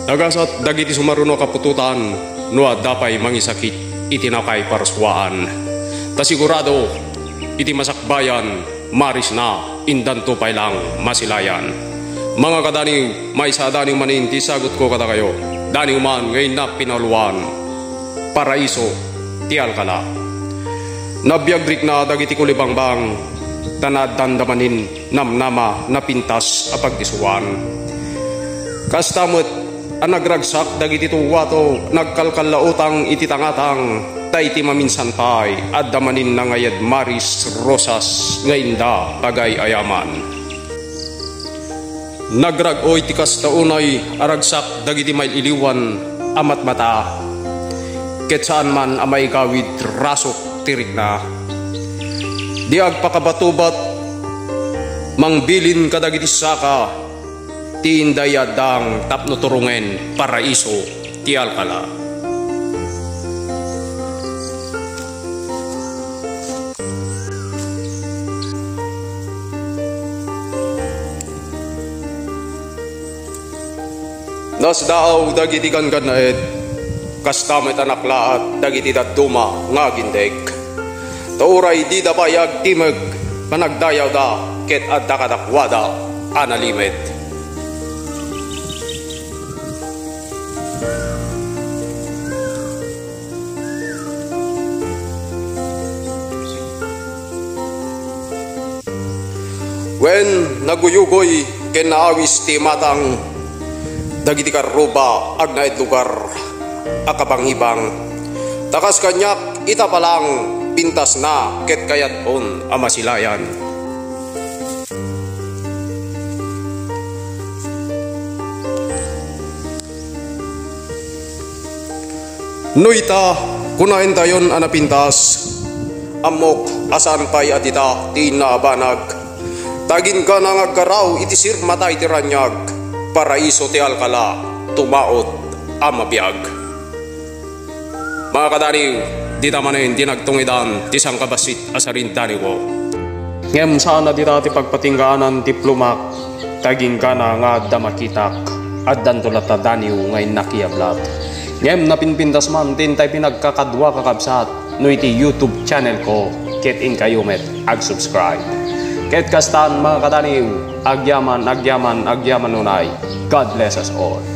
Nagasat dagiti sumaruno kapututan no dapay mangisakit itinakay parsuaan. Ta sigurado iti masakbayan maris na indanto pay lang masilayan. Mga kadaniw may sa daniw manin ti sagot ko kada kayo. Daniw man ngayon na pinalwan paraiso ti Alcala. Nabiyagdrik na dagiti kulibangbang tanad dandamanin namnama napintas a pagdisuan. Kastamot ang nagragsak dagiti tuwato nagkalkalautang iti tangatang tayti maminsan pay at damanin na ngayad maris rosas ngaynda bagay ayaman. Nagragoy ti kastaunay aragsak dagiti may iliwan amat mata ket saan man amay gawid rasok tirik na di agpakabatubat mangbilin kadagiti saka ti indayadang tapno turungen paraiso ti Alcala. Nasdaaw dagiti gangganaed kastamit anaklaat dagiti daduma nga gindeg. Tauray di dabayag timeg managdayaw da ket adda kadakwada analimet. Wen naguyugoy ken naawis ti matang dagiti karuba agnaed lugar akabangibang takas kanyak ita palang pintas na ket kayat on amasilayan. No ita kunain tayon anapintas amok asan pay atita ti naabanag tagin ka nang agkaraw iti sirmata iti ranyag paraiso ti Alcala tumaot amabiyag. Mga kadaniw di tamanin di nagtungidan ti sangkabasit asarintani ko. Ngem sana di ti pagpatingganan ti plumak tagin ka na nga damakitak at dantulat na daniw ngayon nakiyablat. Ngem napinpintas man din tayo pinagkakadwa kakabsat no iti YouTube channel ko ket in kayo met ag-subscribe. Ket kastan mga kadaniw agyaman unay. God bless us all.